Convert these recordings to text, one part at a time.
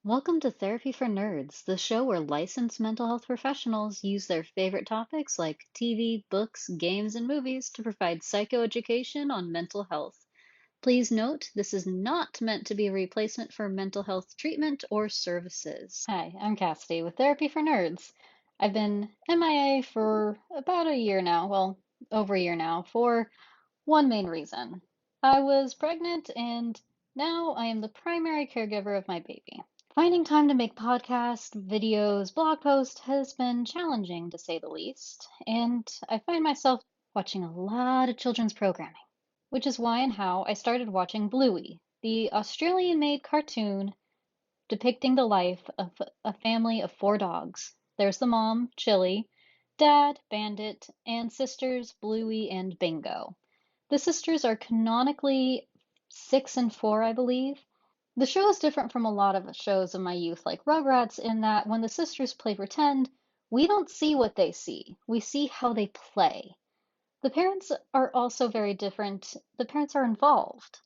Welcome to Therapy for Nerds, the show where licensed mental health professionals use their favorite topics like TV, books, games, and movies to provide psychoeducation on mental health. Please note, this is not meant to be a replacement for mental health treatment or services. Hi, I'm Cassidy with Therapy for Nerds. I've been MIA for about a year now, well, over a year now, for one main reason. I was pregnant and now I am the primary caregiver of my baby. Finding time to make podcasts, videos, blog posts has been challenging to say the least, and I find myself watching a lot of children's programming, which is why and how I started watching Bluey, the Australian made cartoon depicting the life of a family of four dogs. There's the mom, Chili, dad, Bandit, and sisters, Bluey and Bingo. The sisters are canonically 6 and 4, I believe. The show is different from a lot of shows of my youth, like Rugrats, in that when the sisters play pretend, we don't see what they see. We see how they play. The parents are also very different. The parents are involved.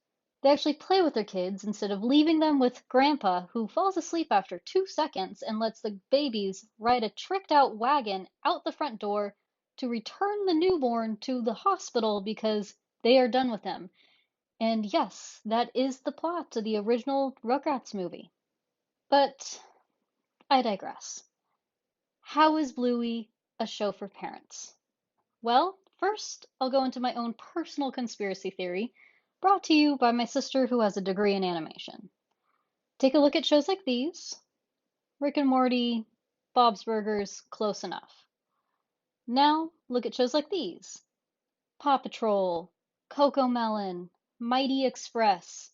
They actually play with their kids instead of leaving them with Grandpa, who falls asleep after 2 seconds and lets the babies ride a tricked out wagon out the front door to return the newborn to the hospital because they are done with him. And yes, that is the plot to the original Rugrats movie. But I digress. How is Bluey a show for parents? Well, first, I'll go into my own personal conspiracy theory, brought to you by my sister who has a degree in animation. Take a look at shows like these: Rick and Morty, Bob's Burgers, close enough. Now, look at shows like these: Paw Patrol, Coco Melon, Mighty Express.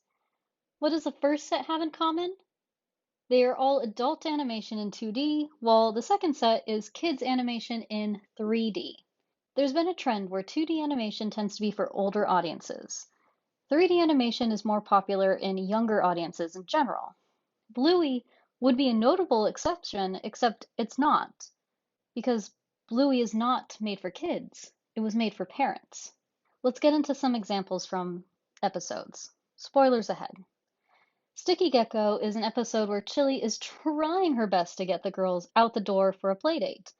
What does the first set have in common? They are all adult animation in 2D, while the second set is kids animation in 3D. There's been a trend where 2D animation tends to be for older audiences. 3D animation is more popular in younger audiences in general. Bluey would be a notable exception, except it's not, because Bluey is not made for kids. It was made for parents. Let's get into some examples from episodes. Spoilers ahead. Sticky Gecko is an episode where Chili is trying her best to get the girls out the door for a playdate.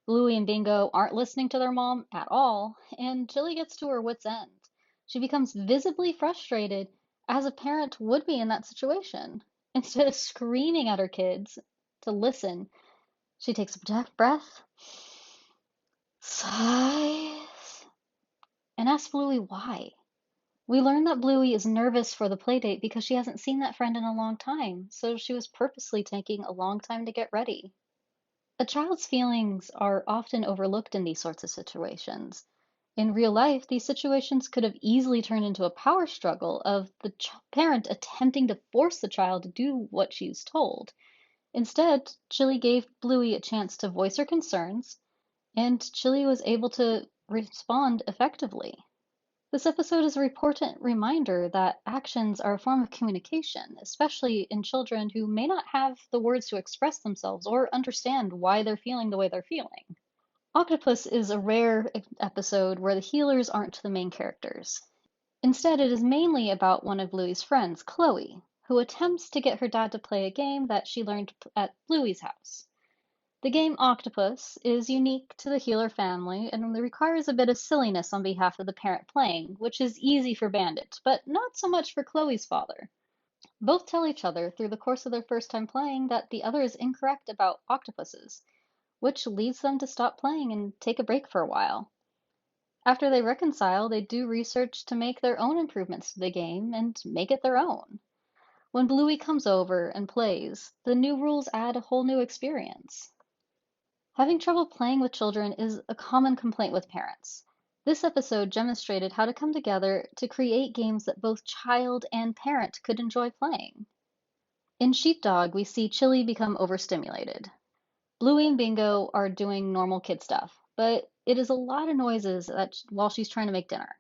Bluey and Bingo aren't listening to their mom at all, and Chili gets to her wits' end. She becomes visibly frustrated, as a parent would be in that situation. Instead of screaming at her kids to listen, she takes a breath, sighs, and asks Bluey why. We learn that Bluey is nervous for the playdate because she hasn't seen that friend in a long time, so she was purposely taking a long time to get ready. A child's feelings are often overlooked in these sorts of situations. In real life, these situations could have easily turned into a power struggle of the parent attempting to force the child to do what she's told. Instead, Chili gave Bluey a chance to voice her concerns, and Chili was able to respond effectively. This episode is an important reminder that actions are a form of communication, especially in children who may not have the words to express themselves or understand why they're feeling the way they're feeling. Octopus is a rare episode where the healers aren't the main characters. Instead, it is mainly about one of Bluey's friends, Chloe, who attempts to get her dad to play a game that she learned at Bluey's house. The game Octopus is unique to the healer family and requires a bit of silliness on behalf of the parent playing, which is easy for Bandit, but not so much for Chloe's father. Both tell each other through the course of their first time playing that the other is incorrect about octopuses, which leads them to stop playing and take a break for a while. After they reconcile, they do research to make their own improvements to the game and make it their own. When Bluey comes over and plays, the new rules add a whole new experience. Having trouble playing with children is a common complaint with parents. This episode demonstrated how to come together to create games that both child and parent could enjoy playing. In Sheepdog, we see Chili become overstimulated. Bluey and Bingo are doing normal kid stuff, but it is a lot of noises while she's trying to make dinner.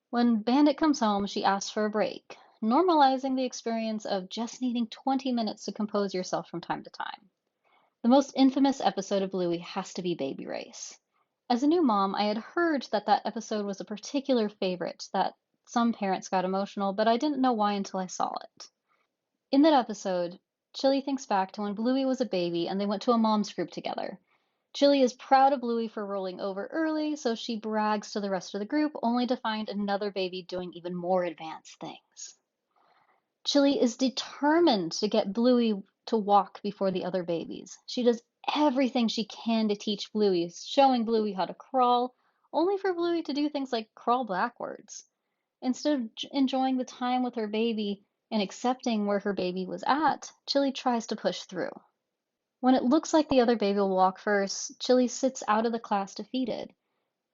When Bandit comes home, she asks for a break, normalizing the experience of just needing 20 minutes to compose yourself from time to time. The most infamous episode of Bluey has to be Baby Race. As a new mom, I had heard that that episode was a particular favorite, that some parents got emotional, but I didn't know why until I saw it. In that episode, Chili thinks back to when Bluey was a baby and they went to a mom's group together. Chili is proud of Bluey for rolling over early, so she brags to the rest of the group, only to find another baby doing even more advanced things. Chili is determined to get Bluey to walk before the other babies. She does everything she can to teach Bluey, showing Bluey how to crawl, only for Bluey to do things like crawl backwards. Instead of enjoying the time with her baby and accepting where her baby was at, Chili tries to push through. When it looks like the other baby will walk first, Chili sits out of the class defeated.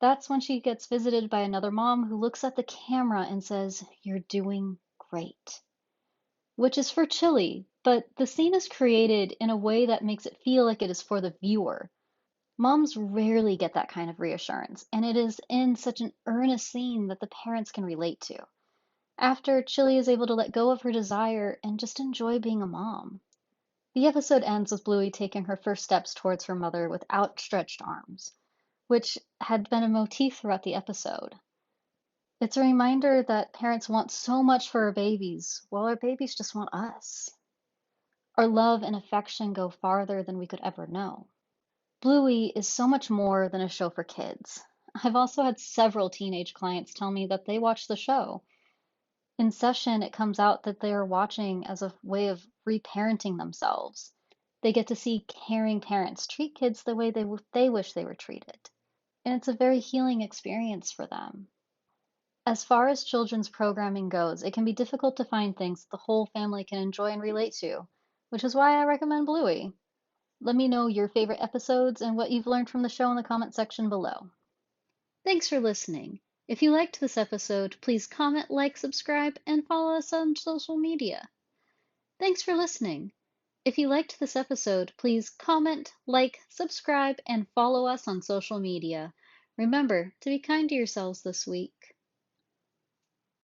That's when she gets visited by another mom who looks at the camera and says, "You're doing great," which is for Chili, but the scene is created in a way that makes it feel like it is for the viewer. Moms rarely get that kind of reassurance, and it is in such an earnest scene that the parents can relate to. After, Chili is able to let go of her desire and just enjoy being a mom. The episode ends with Bluey taking her first steps towards her mother with outstretched arms, which had been a motif throughout the episode. It's a reminder that parents want so much for our babies, while our babies just want us. Our love and affection go farther than we could ever know. Bluey is so much more than a show for kids. I've also had several teenage clients tell me that they watch the show. In session, it comes out that they are watching as a way of reparenting themselves. They get to see caring parents treat kids the way they wish they were treated. And it's a very healing experience for them. As far as children's programming goes, it can be difficult to find things that the whole family can enjoy and relate to, which is why I recommend Bluey. Let me know your favorite episodes and what you've learned from the show in the comment section below. Thanks for listening. If you liked this episode, please comment, like, subscribe, and follow us on social media. Thanks for listening. If you liked this episode, please comment, like, subscribe, and follow us on social media. Remember to be kind to yourselves this week.